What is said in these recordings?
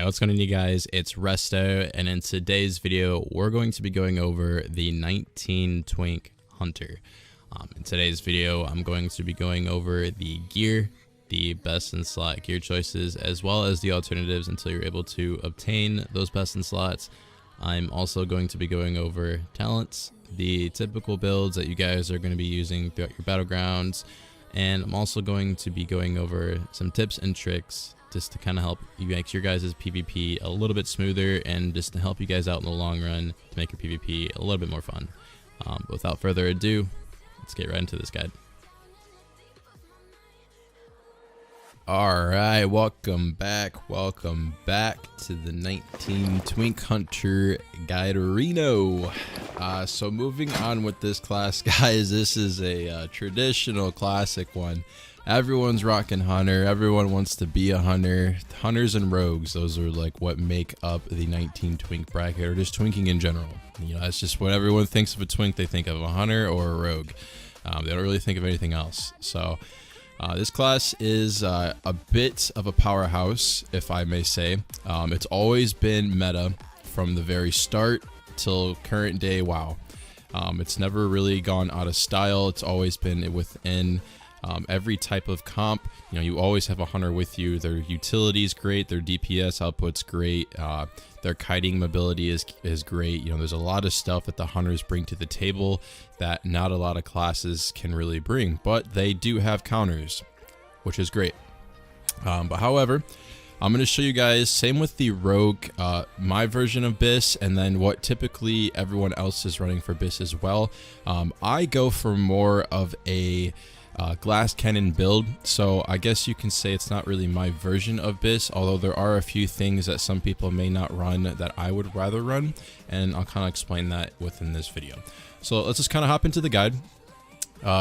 what's going on, you guys? It's Resto, and in today's video, we're going to be going over the 19 Twink Hunter. In today's video, I'm going to be going over the gear, the best in slot gear choices, as well as the alternatives until you're able to obtain those best in slots. I'm also going to be going over talents, the typical builds that you guys are going to be using throughout your battlegrounds, and I'm also going to be going over some tips and tricks just to kind of help you make your guys' PvP a little bit smoother and just to help you guys out in the long run to make your PvP a little bit more fun. But without further ado, let's get right into this guide. Alright, welcome back to the 19 Twink Hunter guide Reno. So moving on with this class, guys, this is a traditional classic one. Everyone's rocking Hunter, everyone wants to be a Hunter. Hunters and Rogues, those are like what make up the 19 Twink bracket, or just Twinking in general. You know, that's just what everyone thinks of a Twink. They think of a Hunter or a Rogue. They don't really think of anything else. So this class is a bit of a powerhouse, if I may say. It's always been meta from the very start till current day. WoW. It's never really gone out of style. It's always been within every type of comp. You know, you always have a Hunter with you. Their utility is great. Their DPS output's great. Their kiting mobility is great. You know, there's a lot of stuff that the Hunters bring to the table that not a lot of classes can really bring, but they do have counters, which is great. But however, I'm going to show you guys, same with the Rogue, my version of BiS, and then what typically everyone else is running for BiS as well. I go for more of a glass cannon build, so I guess you can say it's not really my version of BiS, although there are a few things that some people may not run that I would rather run, and I'll kind of explain that within this video. So let's just kind of hop into the guide.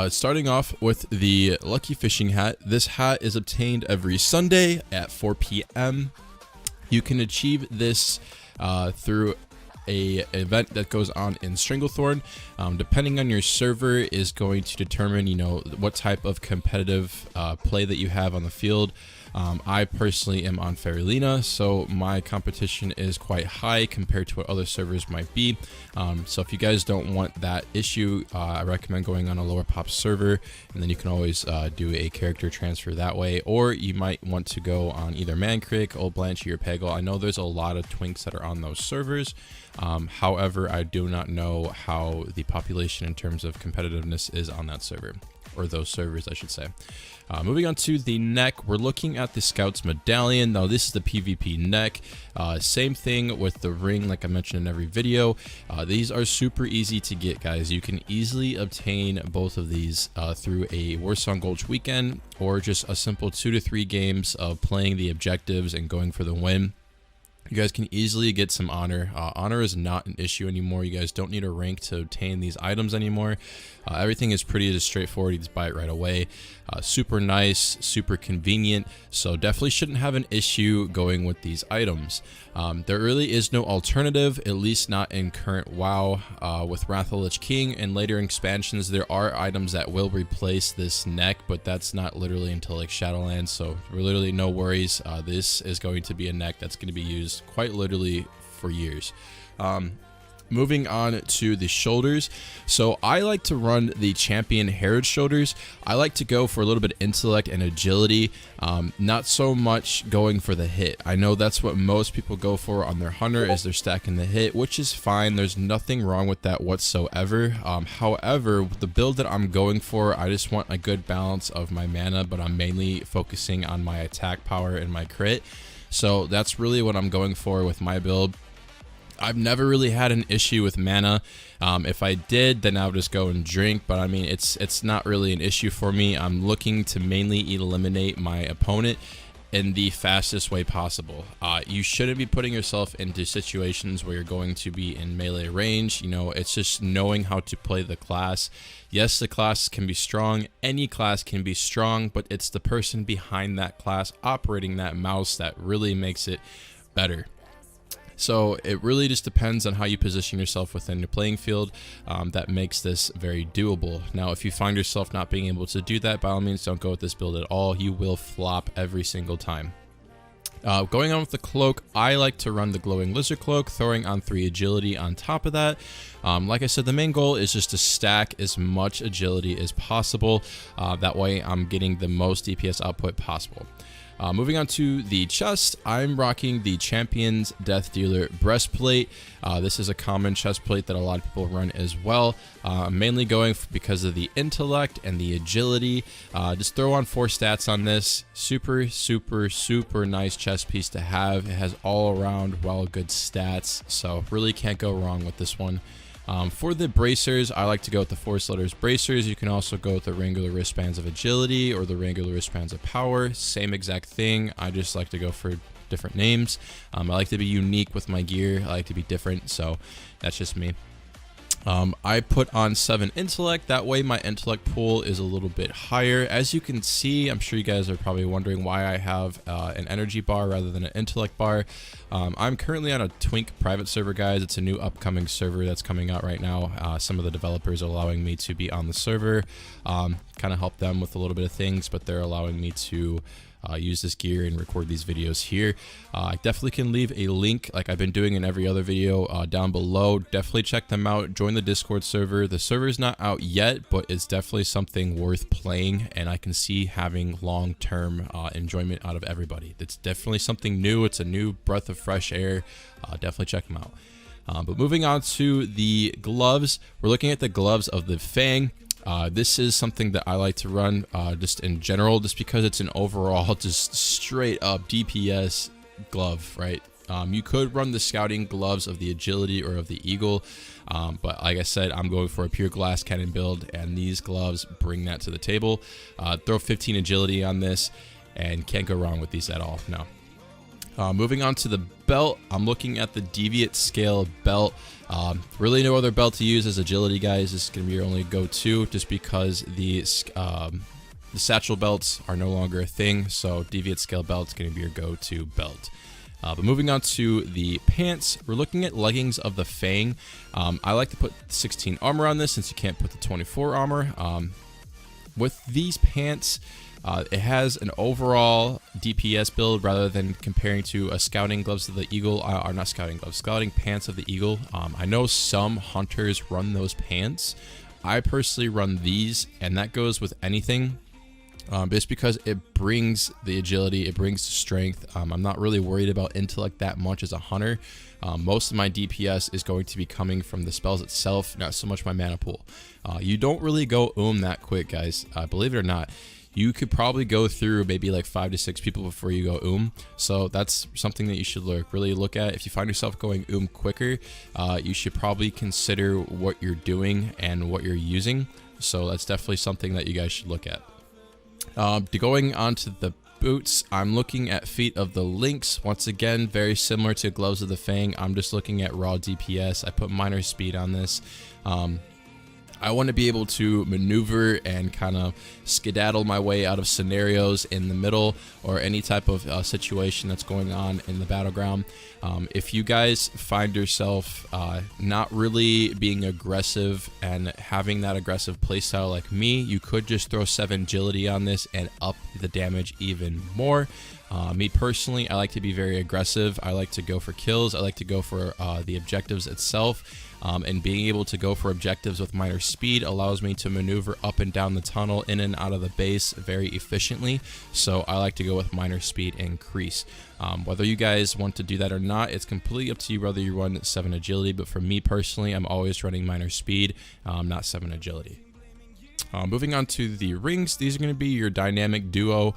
Starting off with the Lucky Fishing Hat. This hat is obtained every Sunday at 4 p.m. You can achieve this through a event that goes on in Stranglethorn. Depending on your server is going to determine, you know, what type of competitive play that you have on the field. I personally am on Fairylina, so my competition is quite high compared to what other servers might be. So if you guys don't want that issue, I recommend going on a lower pop server, and then you can always do a character transfer that way, or you might want to go on either Mancrick, Old Blanchy, or Peggle. I know there's a lot of Twinks that are on those servers. However, I do not know how the population in terms of competitiveness is on that server, or those servers, I should say. Moving on to the neck, we're looking at the Scout's Medallion. Now, this is the PvP neck. Same thing with the ring, like I mentioned in every video. These are super easy to get, guys. You can easily obtain both of these through a Warsong Gulch weekend, or just a simple 2 to 3 games of playing the objectives and going for the win. You guys can easily get some honor. Honor is not an issue anymore. You guys don't need a rank to obtain these items anymore. Everything is pretty just straightforward. You just buy it right away. Super nice, super convenient. So definitely shouldn't have an issue going with these items. There really is no alternative, at least not in current WoW. With Wrath of the Lich King and later expansions, there are items that will replace this neck, but that's not literally until like Shadowlands. So literally no worries. This is going to be a neck that's going to be used quite literally for years. Moving on to the shoulders. So I like to run the Champion Herod shoulders. I like to go for a little bit of intellect and agility, not so much going for the hit. I know that's what most people go for on their Hunter, is they're stacking the hit, which is fine. There's nothing wrong with that whatsoever. However, the build that I'm going for, I just want a good balance of my mana, but I'm mainly focusing on my attack power and my crit. So that's really what I'm going for with my build. I've never really had an issue with mana. If I did, then I would just go and drink, but I mean, it's not really an issue for me. I'm looking to mainly eliminate my opponent in the fastest way possible. You shouldn't be putting yourself into situations where you're going to be in melee range. You know, it's just knowing how to play the class. Yes, the class can be strong. Any class can be strong, but it's the person behind that class operating that mouse that really makes it better. So it really just depends on how you position yourself within your playing field. That makes this very doable. Now, if you find yourself not being able to do that, by all means, don't go with this build at all. You will flop every single time. Going on with the cloak, I like to run the glowing lizard cloak, throwing on 3 agility on top of that. Like I said, the main goal is just to stack as much agility as possible. That way I'm getting the most DPS output possible. Moving on to the chest, I'm rocking the Champion's Death Dealer breastplate. This is a common chest plate that a lot of people run as well. I'm mainly going because of the intellect and the agility. Just throw on 4 stats on this. Super, super, super nice chest piece to have. It has all around good stats, so really can't go wrong with this one. For the bracers, I like to go with the Force Letters bracers. You can also go with the Wrangler wristbands of agility or the Wrangler wristbands of power. Same exact thing. I just like to go for different names. I like to be unique with my gear. I like to be different, so that's just me. I put on 7 intellect. That way my intellect pool is a little bit higher. As you can see, I'm sure you guys are probably wondering why I have an energy bar rather than an intellect bar. I'm currently on a Twink private server, guys. It's a new upcoming server that's coming out right now. Some of the developers are allowing me to be on the server, kind of help them with a little bit of things, but they're allowing me to use this gear and record these videos here. I definitely can leave a link like I've been doing in every other video down below. Definitely check them out. Join the Discord server. The server is not out yet, but it's definitely something worth playing, and I can see having long-term enjoyment out of everybody. It's definitely something new. It's a new breath of fresh air. Definitely check them out. But moving on to the gloves, we're looking at the gloves of the Fang. This is something that I like to run just in general, just because it's an overall just straight up DPS glove, right? You could run the scouting gloves of the agility or of the eagle, but like I said, I'm going for a pure glass cannon build, and these gloves bring that to the table. Throw 15 agility on this and can't go wrong with these at all. No. Moving on to the belt, I'm looking at the Deviate Scale belt. Really no other belt to use as agility, guys. This is going to be your only go-to, just because the satchel belts are no longer a thing, so Deviate Scale belt is going to be your go-to belt. But moving on to the pants, we're looking at leggings of the Fang. I like to put 16 armor on this since you can't put the 24 armor. With these pants, it has an overall DPS build rather than comparing to a scouting gloves of the eagle, or not scouting gloves, scouting pants of the eagle. I know some hunters run those pants. I personally run these, and that goes with anything. Just because it brings the agility, it brings the strength. I'm not really worried about intellect that much as a hunter. Most of my DPS is going to be coming from the spells itself, not so much my mana pool. You don't really go that quick, guys. Believe it or not. You could probably go through maybe like 5 to 6 people before you go So that's something that you should really look at. If you find yourself going quicker, you should probably consider what you're doing and what you're using. So that's definitely something that you guys should look at. Going on to the boots, I'm looking at Feet of the Lynx. Once again, very similar to Gloves of the Fang. I'm just looking at raw DPS. I put minor speed on this. I want to be able to maneuver and kind of skedaddle my way out of scenarios in the middle or any type of situation that's going on in the battleground. If you guys find yourself not really being aggressive and having that aggressive playstyle like me, you could just throw 7 agility on this and up the damage even more. Me personally, I like to be very aggressive. I like to go for kills. I like to go for the objectives itself. And being able to go for objectives with minor speed allows me to maneuver up and down the tunnel, in and out of the base very efficiently. So I like to go with minor speed increase. Whether you guys want to do that or not, it's completely up to you whether you run 7 agility. But for me personally, I'm always running minor speed, not 7 agility. Moving on to the rings, these are going to be your dynamic duo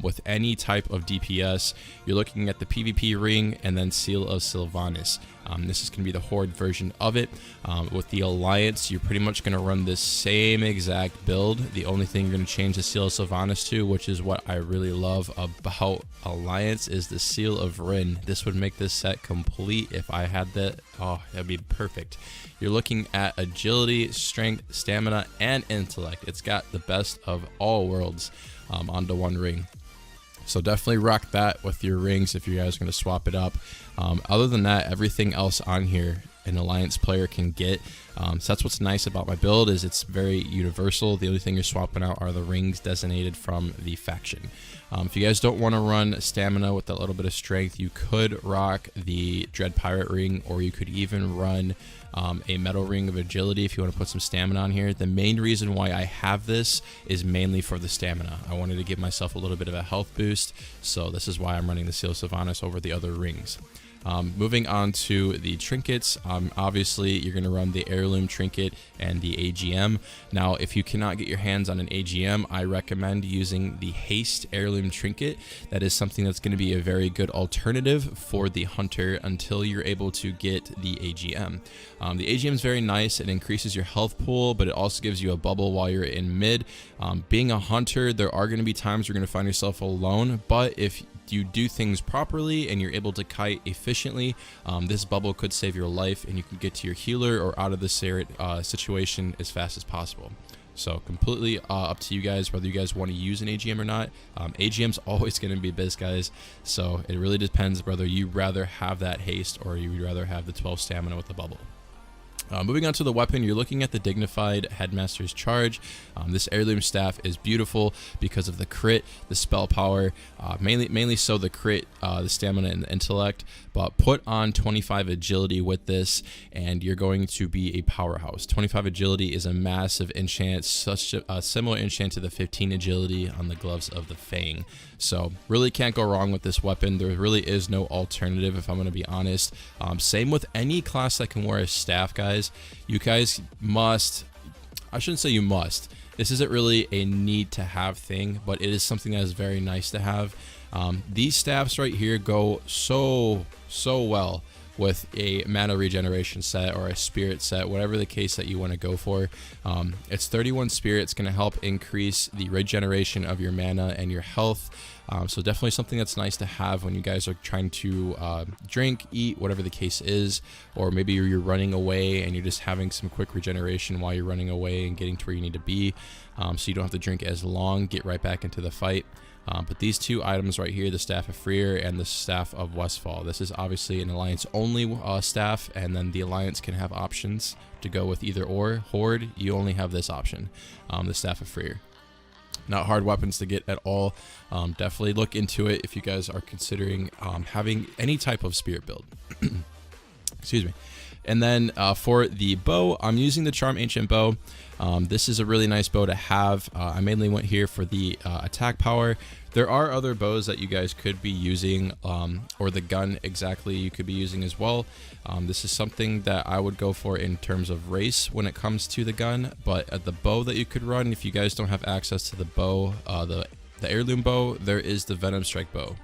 with any type of DPS. You're looking at the PvP ring and then Seal of Sylvanas. This is going to be the Horde version of it. With the Alliance, you're pretty much going to run this same exact build. The only thing you're going to change the Seal of Sylvanas to, which is what I really love about Alliance, is the Seal of Rin. This would make this set complete if I had that. Oh, that'd be perfect. You're looking at agility, strength, stamina, and intellect. It's got the best of all worlds onto one ring. So definitely rock that with your rings if you guys are going to swap it up. Other than that, everything else on here an alliance player can get. So that's what's nice about my build, is it's very universal. The only thing you're swapping out are the rings designated from the faction. If you guys don't want to run stamina with a little bit of strength, you could rock the Dread Pirate ring, or you could even run a metal ring of agility if you want to put some stamina on here. The main reason why I have this is mainly for the stamina. I wanted to give myself a little bit of a health boost, so this is why I'm running the Seal Sylvanas over the other rings. Moving on to the trinkets, obviously you're going to run the heirloom trinket and the AGM. Now, if you cannot get your hands on an AGM, I recommend using the haste heirloom trinket. That is something that's going to be a very good alternative for the hunter until you're able to get the AGM. The AGM is very nice. It increases your health pool, but it also gives you a bubble while you're in mid. Being a hunter, there are going to be times you're going to find yourself alone, but if you do things properly and you're able to kite efficiently, this bubble could save your life, and you can get to your healer or out of this situation as fast as possible. So completely up to you guys whether you guys want to use an AGM or not. AGM's always going to be BiS, guys, so it really depends whether you rather have that haste or you would rather have the 12 stamina with the bubble. Moving on to the weapon, you're looking at the Dignified Headmaster's Charge. This heirloom staff is beautiful because of the crit, the spell power, mainly so the crit, the stamina, and the intellect. But put on 25 agility with this, and you're going to be a powerhouse. 25 agility is a massive enchant, such a similar enchant to the 15 agility on the Gloves of the Fang. So really can't go wrong with this weapon. There really is no alternative, if I'm going to be honest. Same with any class that can wear a staff, guys. You guys must, I shouldn't say you must, this isn't really a need to have thing, but it is something that is very nice to have. These staffs right here go so well with a mana regeneration set or a spirit set, whatever the case that you want to go for. It's 31 spirit. It's going to help increase the regeneration of your mana and your health. So definitely something that's nice to have when you guys are trying to drink, eat, whatever the case is, or maybe you're running away and you're just having some quick regeneration while you're running away and getting to where you need to be, so you don't have to drink as long, get right back into the fight. But these two items right here, the Staff of Freer and the Staff of Westfall, this is obviously an Alliance only staff, and then the Alliance can have options to go with either or. Horde, you only have this option, the Staff of Freer. Not hard weapons to get at all. Definitely look into it if you guys are considering having any type of spirit build. Excuse me. And then for the bow, I'm using the Charm Ancient bow. This is a really nice bow to have. I mainly went here for the attack power. There are other bows that you guys could be using, or the gun exactly you could be using as well. This is something that I would go for in terms of race when it comes to the gun, but at the bow that you could run, if you guys don't have access to the bow, the heirloom bow, there is the Venom Strike bow.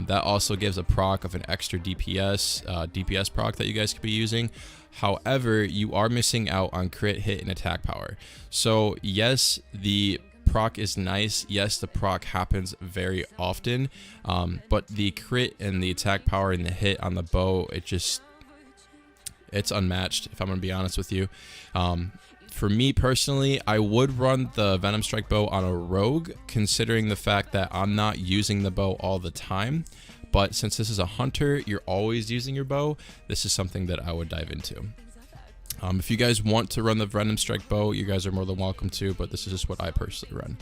That also gives a proc of an extra DPS proc that you guys could be using. However, you are missing out on crit, hit, and attack power. So yes, the proc is nice. Yes, the proc happens very often, but the crit and the attack power and the hit on the bow, it's unmatched, if I'm gonna be honest with you. For me personally, I would run the Venom Strike bow on a rogue, considering the fact that I'm not using the bow all the time. But since this is a hunter, you're always using your bow. This is something that I would dive into. If you guys want to run the Venom Strike bow, you guys are more than welcome to, but this is just what I personally run.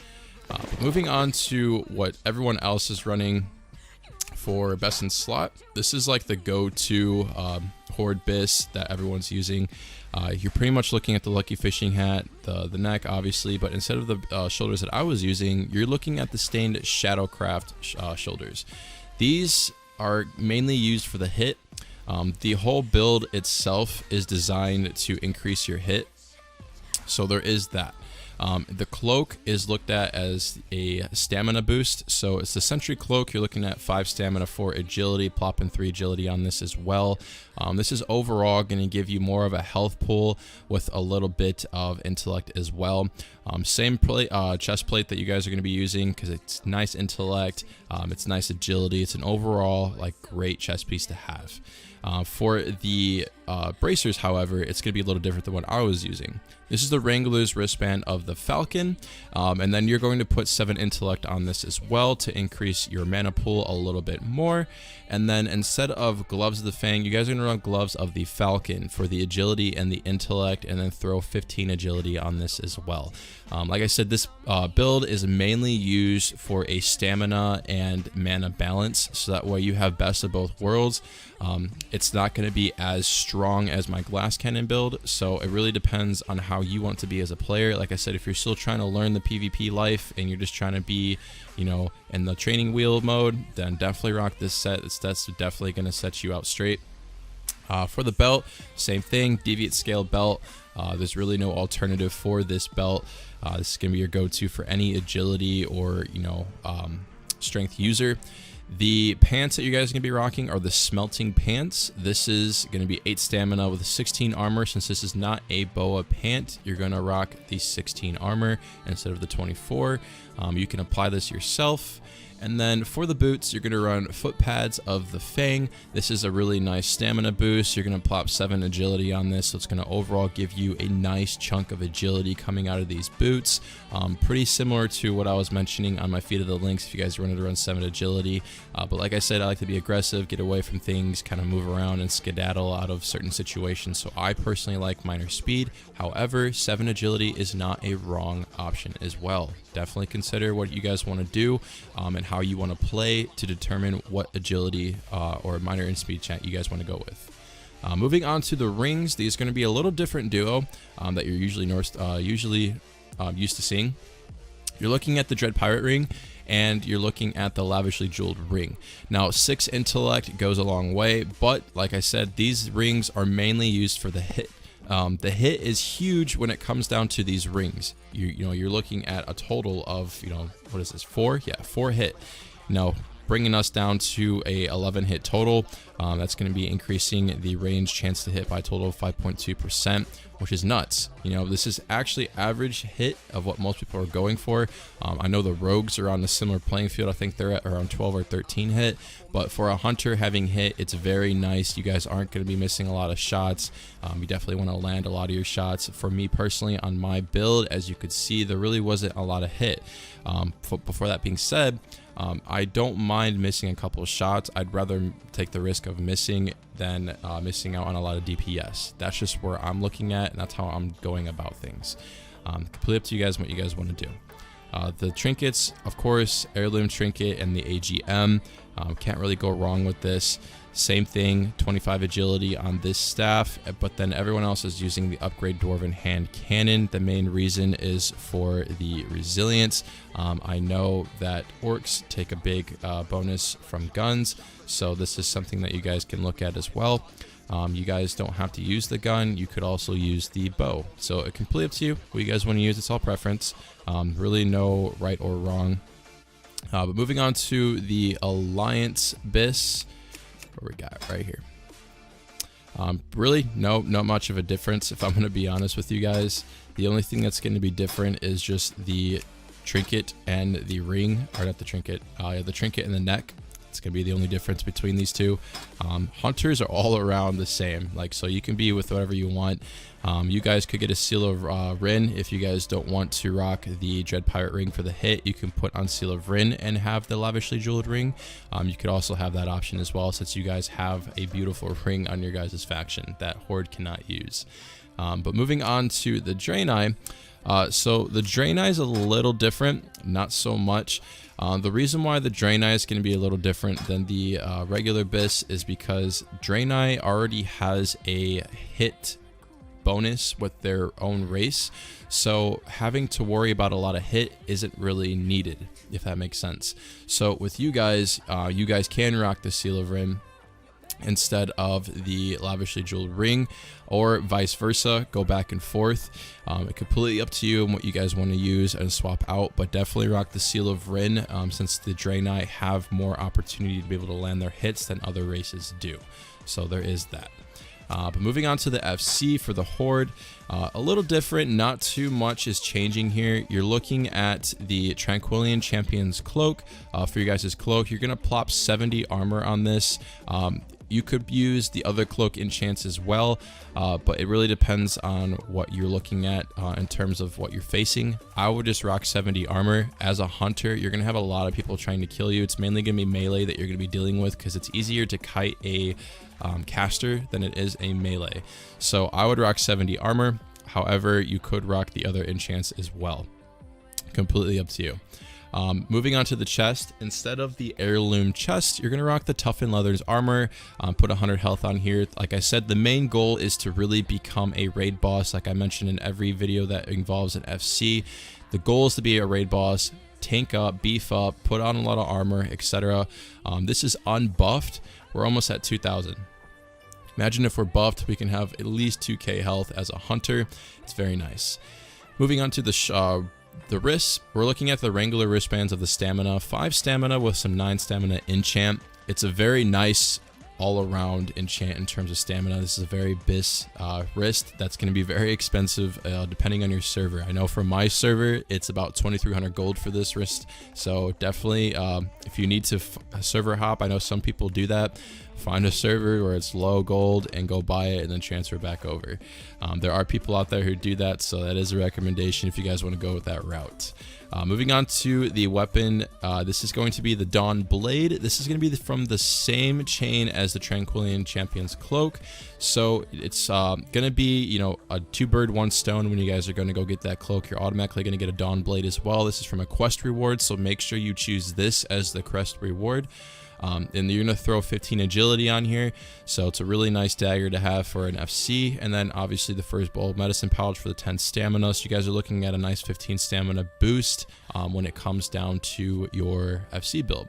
Moving on to what everyone else is running for best in slot. This is like the go-to Horde BiS that everyone's using. You're pretty much looking at the Lucky Fishing Hat, the neck obviously, but instead of the shoulders that I was using, you're looking at the stained Shadowcraft shoulders. These are mainly used for the hit. The whole build itself is designed to increase your hit, so there is that. The cloak is looked at as a stamina boost, so it's the Sentry Cloak. You're looking at 5 stamina, 4 agility, plopping 3 agility on this as well. This is overall going to give you more of a health pool with a little bit of intellect as well. Same chest plate that you guys are going to be using, because it's nice intellect, it's nice agility, it's an overall like great chest piece to have. For the bracers, however, it's going to be a little different than what I was using. This is the Wrangler's wristband of the Falcon, and then you're going to put 7 intellect on this as well to increase your mana pool a little bit more. And then instead of gloves of the Fang, you guys are going to run gloves of the Falcon for the agility and the intellect, and then throw 15 agility on this as well. Like I said, this build is mainly used for a stamina and mana balance, so that way you have best of both worlds. It's not going to be as strong as my glass cannon build, so it really depends on how you want to be as a player. Like I said, if you're still trying to learn the PvP life and you're just trying to be, you know, in the training wheel mode, then definitely rock this set. That's definitely going to set you out straight. For the belt, same thing, deviate scale belt. There's really no alternative for this belt. This is going to be your go-to for any agility or, you know, strength user. The pants that you guys are going to be rocking are the smelting pants. This is going to be 8 stamina with 16 armor. Since this is not a boa pant, you're going to rock the 16 armor instead of the 24. You can apply this yourself. And then for the boots, you're going to run foot pads of the Fang. This is a really nice stamina boost. You're going to plop 7 agility on this, so it's going to overall give you a nice chunk of agility coming out of these boots. Pretty similar to what I was mentioning on my Feet of the Lynx if you guys wanted to run 7 agility. But like I said, I like to be aggressive, get away from things, kind of move around and skedaddle out of certain situations. So I personally like minor speed. However, 7 agility is not a wrong option as well. Definitely consider what you guys want to do and how you want to play to determine what agility or minor and speed chat you guys want to go with. Moving on to the rings, these are going to be a little different duo that you're usually used to seeing. You're looking at the Dread Pirate ring, and you're looking at the Lavishly Jeweled ring. Now, 6 intellect goes a long way, but like I said, these rings are mainly used for the hit. The hit is huge when it comes down to these rings. You're looking at a total of, what is this, 4? Yeah, 4 hit. Now, bringing us down to a 11 hit total. That's going to be increasing the range chance to hit by a total of 5.2%, which is nuts. This is actually average hit of what most people are going for. I know the rogues are on a similar playing field. I think they're at around 12 or 13 hit, but for a hunter having hit, it's very nice. You guys aren't going to be missing a lot of shots. You definitely want to land a lot of your shots. For me personally, on my build, as you could see, there really wasn't a lot of hit. Before that being said, I don't mind missing a couple of shots. I'd rather take the risk of missing than missing out on a lot of DPS. That's just where I'm looking at, and that's how I'm going about things. Completely up to you guys what you guys want to do. The trinkets, of course, heirloom trinket and the AGM. Can't really go wrong with this. Same thing, 25 agility on this staff, but then everyone else is using the upgrade Dwarven hand cannon. The main reason is for the resilience. I know that orcs take a big bonus from guns, so this is something that you guys can look at as well. You guys don't have to use the gun. You could also use the bow. So it's completely up to you what you guys want to use. It's all preference. Really no right or wrong. But moving on to the Alliance BiS. What we got right here. Really, not much of a difference, if I'm going to be honest with you guys. The only thing that's going to be different is just the trinket and the ring, or not the trinket, the trinket and the neck. It's going to be the only difference between these two. Hunters are all around the same, so you can be with whatever you want. You guys could get a Seal of Rin if you guys don't want to rock the Dread Pirate ring for the hit. You can put on Seal of Rin and have the Lavishly Jeweled ring. You could also have that option as well, since you guys have a beautiful ring on your guys' faction that Horde cannot use. But moving on to the Draenei. So the Draenei is a little different, not so much. The reason why the Draenei is going to be a little different than the regular BiS is because Draenei already has a hit bonus with their own race, so having to worry about a lot of hit isn't really needed, if that makes sense. So with you guys can rock the Seal of Rin instead of the Lavishly Jeweled ring, or vice versa, go back and forth. It's completely up to you and what you guys want to use and swap out, but definitely rock the Seal of Rin, since the Draenei have more opportunity to be able to land their hits than other races do. So there is that. But moving on to the FC for the Horde, a little different, not too much is changing here. You're looking at the Tranquillian Champion's Cloak. For you guys' cloak, you're going to plop 70 armor on this. you could use the other cloak enchants as well, but it really depends on what you're looking at in terms of what you're facing. I would just rock 70 armor. As a hunter, you're going to have a lot of people trying to kill you. It's mainly going to be melee that you're going to be dealing with because it's easier to kite a caster than it is a melee. So I would rock 70 armor. However, you could rock the other enchants as well. Completely up to you. Moving on to the chest, instead of the heirloom chest, you're going to rock the toughened leathers armor, put 100 health on here. Like I said, the main goal is to really become a raid boss. Like I mentioned in every video that involves an FC, the goal is to be a raid boss, tank up, beef up, put on a lot of armor, etc. This is unbuffed. We're almost at 2,000. Imagine if we're buffed, we can have at least 2k health as a hunter. It's very nice. Moving on to the wrists, we're looking at the Wrangler wristbands of the stamina. 5 stamina with some 9 stamina enchant. It's a very nice all-around enchant in terms of stamina. This is a very BiS wrist that's going to be very expensive depending on your server. I know for my server it's about 2,300 gold for this wrist, so definitely if you need to server hop, I know some people do that. Find a server where it's low gold and go buy it and then transfer back over. There are people out there who do that, so that is a recommendation if you guys want to go with that route. Moving on to the weapon, this is going to be the Dawn Blade. This is going to be from the same chain as the Tranquilian Champion's Cloak. So it's going to be, you know, a 2 bird 1 stone. When you guys are going to go get that cloak, you're automatically going to get a Dawn Blade as well. This is from a quest reward, so make sure you choose this as the quest reward. And you're going to throw 15 agility on here, so it's a really nice dagger to have for an FC. And then obviously the first bowl of medicine pouch for the 10 stamina, so you guys are looking at a nice 15 stamina boost when it comes down to your FC build.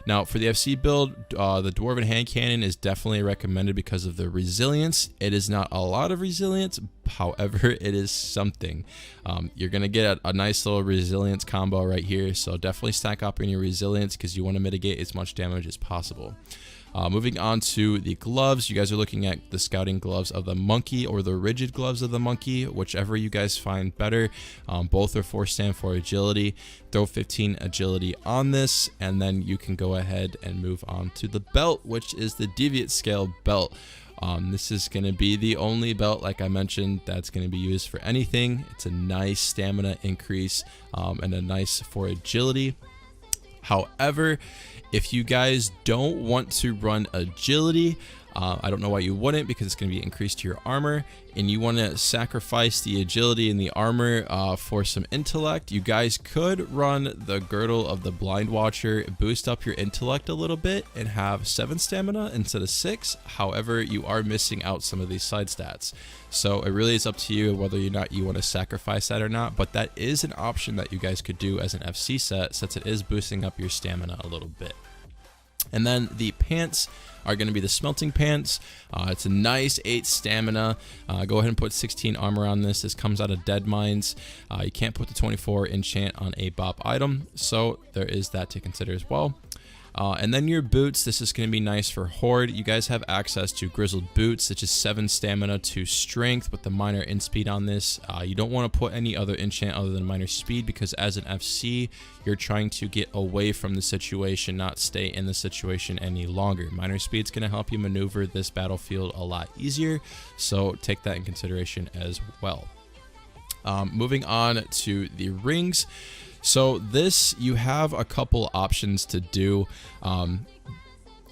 Now for the FC build, the Dwarven Hand Cannon is definitely recommended because of the resilience. It is not a lot of resilience, however it is something. You're going to get a nice little resilience combo right here, so definitely stack up in your resilience because you want to mitigate as much damage as possible. Moving on to the gloves, you guys are looking at the scouting gloves of the monkey or the rigid gloves of the monkey, whichever you guys find better. Both are 4 stand for agility. Throw 15 agility on this, and then you can go ahead and move on to the belt, which is the deviate scale belt. This is going to be the only belt, like I mentioned, that's going to be used for anything. It's a nice stamina increase and a nice for agility. However, if you guys don't want to run agility, I don't know why you wouldn't, because it's going to be increased to your armor, and you want to sacrifice the agility and the armor for some intellect, you guys could run the girdle of the blind watcher, boost up your intellect a little bit, and have 7 stamina instead of 6. However, you are missing out some of these side stats, so it really is up to you whether or not you want to sacrifice that or not. But that is an option that you guys could do as an FC set, since it is boosting up your stamina a little bit. And then the pants are going to be the smelting pants. It's a nice 8 stamina. Go ahead and put 16 armor on this. This comes out of dead mines. You can't put the 24 enchant on a bop item, so there is that to consider as well. And then your boots, this is going to be nice for Horde. You guys have access to grizzled boots, which is 7 stamina to strength with the minor in speed on this. You don't want to put any other enchant other than minor speed, because as an FC, you're trying to get away from the situation, not stay in the situation any longer. Minor speed is going to help you maneuver this battlefield a lot easier, so take that in consideration as well. Moving on to the rings. So this, you have a couple options to do.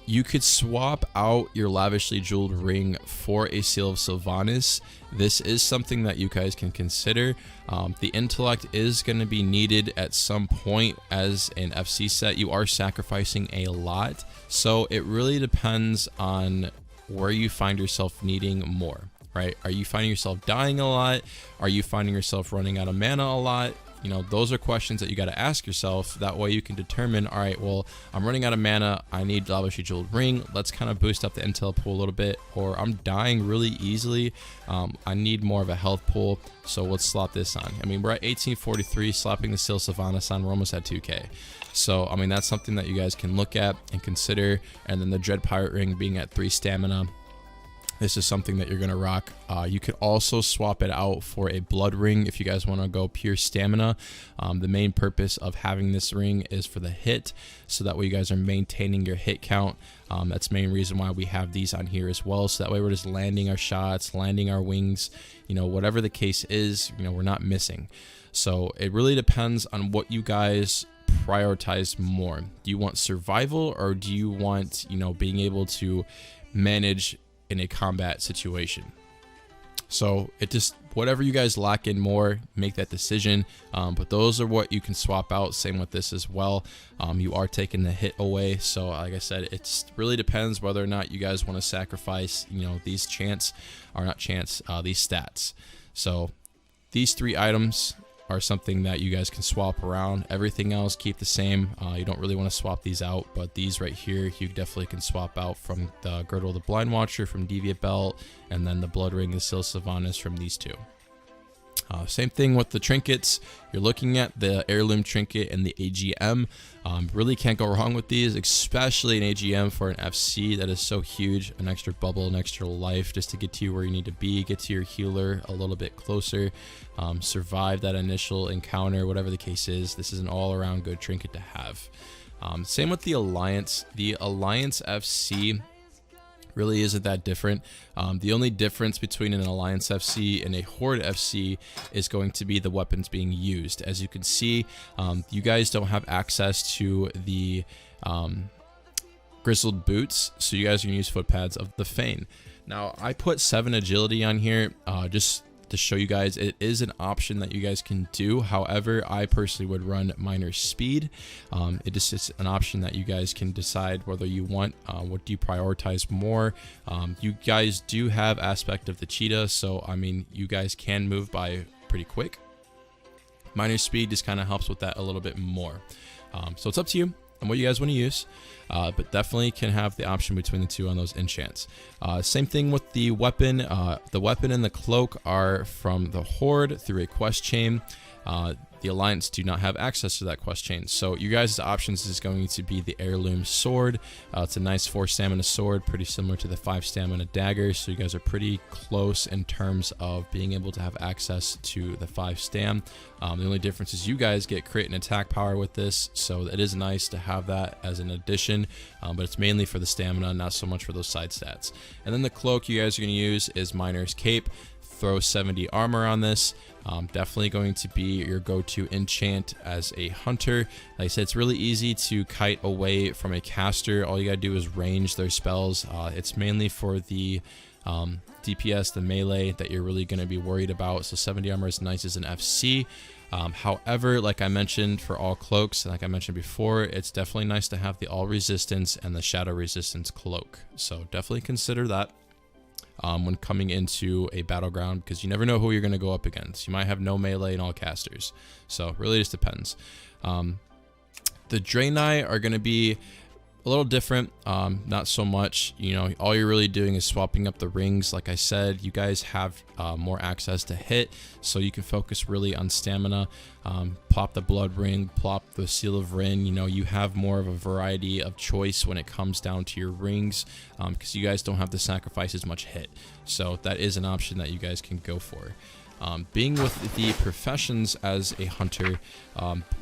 You could swap out your lavishly jeweled ring for a Seal of Sylvanas. This is something that you guys can consider. The intellect is going to be needed at some point as an FC set. You are sacrificing a lot, so it really depends on where you find yourself needing more, right? Are you finding yourself dying a lot? Are you finding yourself running out of mana a lot? You know, those are questions that you got to ask yourself. That way you can determine, all right, well, I'm running out of mana. I need lavishly jeweled ring. Let's kind of boost up the intel pool a little bit. Or I'm dying really easily. I need more of a health pool. So let's slap this on. I mean, we're at 1843, slapping the Seal Sylvanas on. We're almost at 2k. So, I mean, that's something that you guys can look at and consider. And then the Dread Pirate ring being at 3 stamina. this is something that you're going to rock. You could also swap it out for a blood ring if you guys want to go pure stamina. The main purpose of having this ring is for the hit, so that way you guys are maintaining your hit count. That's the main reason why we have these on here as well, so that way we're just landing our shots, landing our wings, you know, whatever the case is, you know, we're not missing. So it really depends on what you guys prioritize more. Do you want survival, or do you want, you know, being able to manage in a combat situation? So it just, whatever you guys lock in more, make that decision. But those are what you can swap out. Same with this as well. You are taking the hit away. So like I said, it really depends whether or not you guys want to sacrifice, you know, these these stats. So these 3 items are something that you guys can swap around. Everything else keep the same. You don't really want to swap these out, but these right here you definitely can swap out, from the Girdle of the Blind Watcher, from Deviant Belt, and then the Blood Ring, the Seal Sylvanas, from these 2. Same thing with the trinkets. You're looking at the Heirloom Trinket and the AGM. Really can't go wrong with these, especially an AGM for an FC. That is so huge. An extra bubble, an extra life, just to get to you where you need to be, get to your healer a little bit closer, survive that initial encounter, whatever the case is. This is an all-around good trinket to have. Same with the Alliance. The Alliance FC really isn't that different. The only difference between an Alliance FC and a Horde FC is going to be the weapons being used. As you can see, you guys don't have access to the grizzled boots, so you guys are gonna use foot pads of the Fane. Now I put 7 agility on here just to show you guys it is an option that you guys can do. However, I personally would run minor speed. It's an option that you guys can decide whether you want. What do you prioritize more? You guys do have aspect of the cheetah, so I mean, you guys can move by pretty quick. Minor speed just kind of helps with that a little bit more. So it's up to you and what you guys want to use, but definitely can have the option between the 2 on those enchants. Same thing with the weapon. The weapon and the cloak are from the Horde through a quest chain. The Alliance do not have access to that quest chain, so you guys' options is going to be the Heirloom Sword. It's a nice 4 stamina sword, pretty similar to the 5 stamina dagger, so you guys are pretty close in terms of being able to have access to the 5 stam. The only difference is you guys get crit and attack power with this, so it is nice to have that as an addition, but it's mainly for the stamina, not so much for those side stats. And then the cloak you guys are going to use is Miner's Cape. Throw 70 armor on this. Definitely going to be your go-to enchant as a hunter. Like I said, it's really easy to kite away from a caster. All you gotta do is range their spells. It's mainly for the DPS, the melee, that you're really going to be worried about. So 70 armor is nice as an FC. However, like I mentioned, for all cloaks, and like I mentioned before, it's definitely nice to have the all resistance and the shadow resistance cloak. So definitely consider that when coming into a battleground, because you never know who you're going to go up against. You might have no melee and all casters, so it really just depends. The Draenei are going to be a little different, not so much, you know, all you're really doing is swapping up the rings. Like I said, you guys have more access to hit, so you can focus really on stamina. Plop the blood ring, plop the seal of Rin. You know, you have more of a variety of choice when it comes down to your rings, because you guys don't have to sacrifice as much hit, so that is an option that you guys can go for. Being with the professions as a hunter,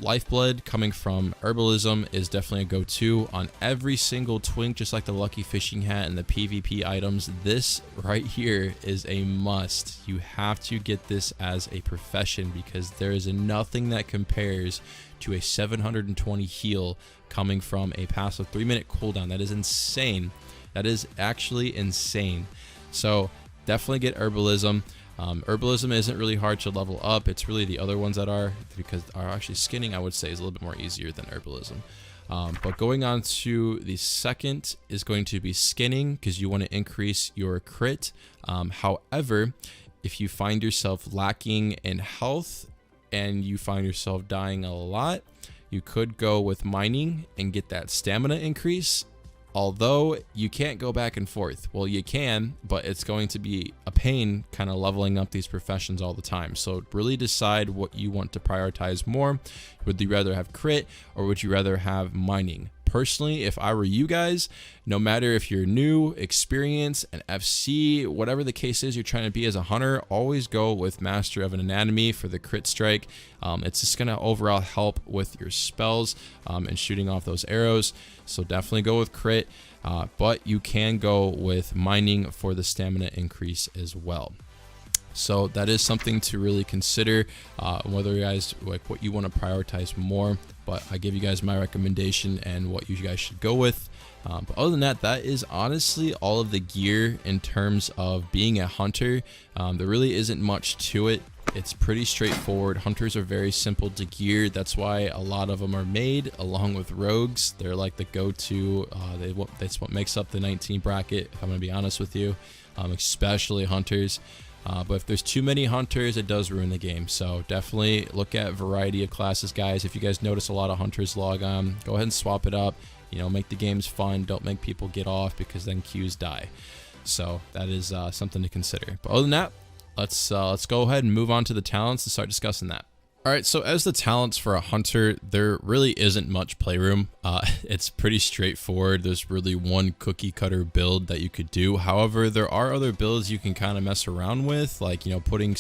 lifeblood coming from herbalism is definitely a go-to on every single twink, just like the lucky fishing hat and the PvP items. This right here is a must. You have to get this as a profession, because there is nothing that compares to a 720 heal coming from a passive 3-minute cooldown. That is insane. That is actually insane. So definitely get herbalism. Herbalism isn't really hard to level up. It's really the other ones that are, because actually skinning, I would say, is a little bit more easier than herbalism. But going on to the second is going to be skinning, because you want to increase your crit. However, if you find yourself lacking in health and you find yourself dying a lot, you could go with mining and get that stamina increase. Although you can't go back and forth. Well, you can, but it's going to be a pain kind of leveling up these professions all the time. So really decide what you want to prioritize more. Would you rather have crit, or would you rather have mining? personally, if I were you guys, no matter if you're new, experienced, an FC, whatever the case is you're trying to be as a hunter, always go with Master of an Anatomy for the crit strike. It's just going to overall help with your spells and shooting off those arrows. So definitely go with crit, but you can go with mining for the stamina increase as well. So that is something to really consider, whether you guys like what you want to prioritize more. But I give you guys my recommendation and what you guys should go with. But other than that, that is honestly all of the gear in terms of being a hunter. There really isn't much to it. It's pretty straightforward. Hunters are very simple to gear. That's why a lot of them are made along with rogues. They're like the go-to. That's what makes up the 19 bracket, if I'm going to be honest with you, especially hunters. But if there's too many hunters, it does ruin the game. So definitely look at variety of classes, guys. If you guys notice a lot of hunters log on, go ahead and swap it up. You know, make the games fun. Don't make people get off, because then queues die. So that is something to consider. But other than that, let's go ahead and move on to the talents and start discussing that. All right, so as the talents for a hunter, there really isn't much playroom. It's pretty straightforward. There's really one cookie cutter build that you could do. However, there are other builds you can kind of mess around with, like, you know, putting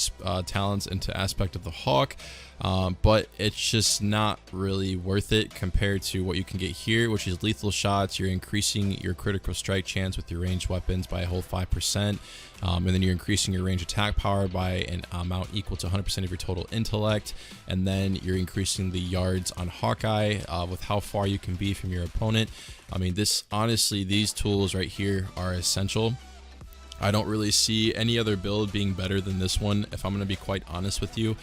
talents into aspect of the hawk. But it's just not really worth it compared to what you can get here, which is lethal shots. You're increasing your critical strike chance with your ranged weapons by a whole 5%. And then you're increasing your range attack power by an amount equal to 100% of your total intellect. And then you're increasing the yards on Hawkeye with how far you can be from your opponent. I mean, honestly, these tools right here are essential. I don't really see any other build being better than this one, if I'm going to be quite honest with you.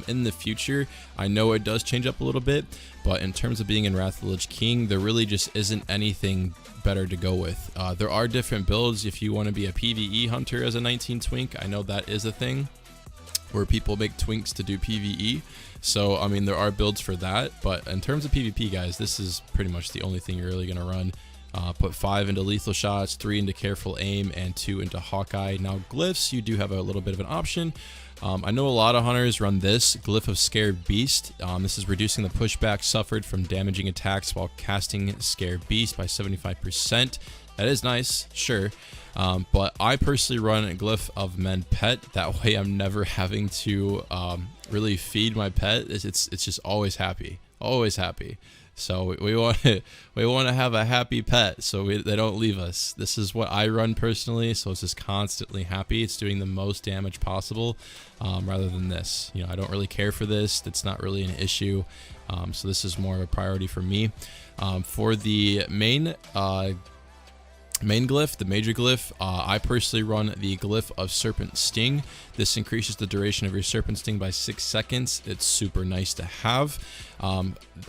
In the future, I know it does change up a little bit, but in terms of being in Wrath of the Lich King, there really just isn't anything better to go with. There are different builds if you want to be a PvE hunter as a 19 Twink. I know that is a thing where people make Twinks to do PvE. So, I mean, there are builds for that, but in terms of PvP, guys, this is pretty much the only thing you're really going to run. Put 5 into lethal shots, 3 into careful aim, and 2 into Hawkeye. Now, glyphs, you do have a little bit of an option. I know a lot of hunters run this Glyph of Scared Beast. This is reducing the pushback suffered from damaging attacks while casting Scared Beast by 75%. That is nice, sure. But I personally run a Glyph of Mend Pet. That way I'm never having to really feed my pet. It's just always happy. Always happy. So we want to have a happy pet, so they don't leave us. This is what I run personally, so it's just constantly happy. It's doing the most damage possible, rather than this. You know, I don't really care for this. It's not really an issue. So this is more of a priority for me. For the main glyph, the major glyph, I personally run the Glyph of Serpent Sting. This increases the duration of your Serpent Sting by 6 seconds. It's super nice to have.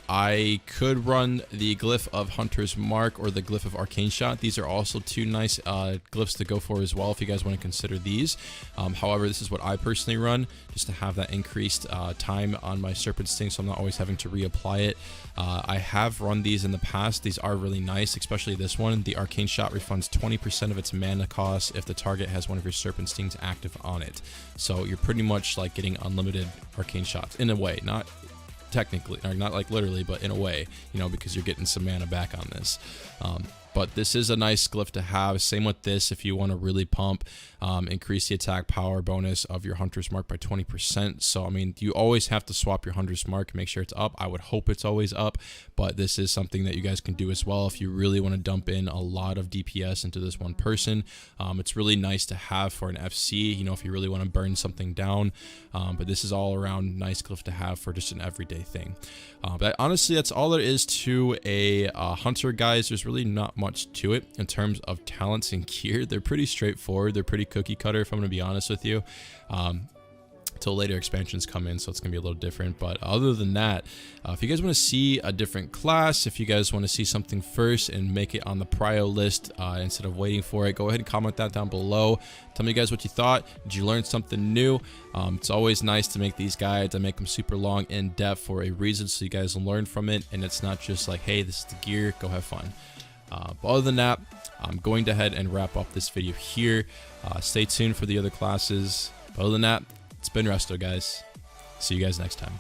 I could run the Glyph of Hunter's Mark or the Glyph of Arcane Shot. These are also two nice glyphs to go for as well if you guys want to consider these. However, this is what I personally run, just to have that increased time on my Serpent Sting, so I'm not always having to reapply it. I have run these in the past. These are really nice, especially this one. The Arcane Shot refunds 20% of its mana cost if the target has one of your Serpent Stings active on it. So you're pretty much like getting unlimited Arcane Shots in a way, not technically, or not like literally, but in a way, you know, because you're getting some mana back on this. But this is a nice glyph to have. Same with this if you want to really pump, increase the attack power bonus of your Hunter's Mark by 20%. So, I mean, you always have to swap your Hunter's Mark, make sure it's up. I would hope it's always up, but this is something that you guys can do as well if you really want to dump in a lot of DPS into this one person. It's really nice to have for an FC, you know, if you really want to burn something down. But this is all around nice glyph to have for just an everyday thing. But honestly, that's all there is to a hunter, guys. There's really not much to it in terms of talents and gear. They're pretty straightforward. They're pretty cookie cutter, if I'm going to be honest with you. Until later expansions come in, so it's gonna be a little different. But other than that, if you guys want to see a different class, if you guys want to see something first and make it on the prio list instead of waiting for it, go ahead and comment that down below. Tell me guys what you thought. Did you learn something new? It's always nice to make these guides. I make them super long, in depth for a reason, so you guys learn from it, and it's not just like, hey, this is the gear, go have fun. But other than that, I'm going to head and wrap up this video here. Stay tuned for the other classes. But other than that, it's been Resto, guys. See you guys next time.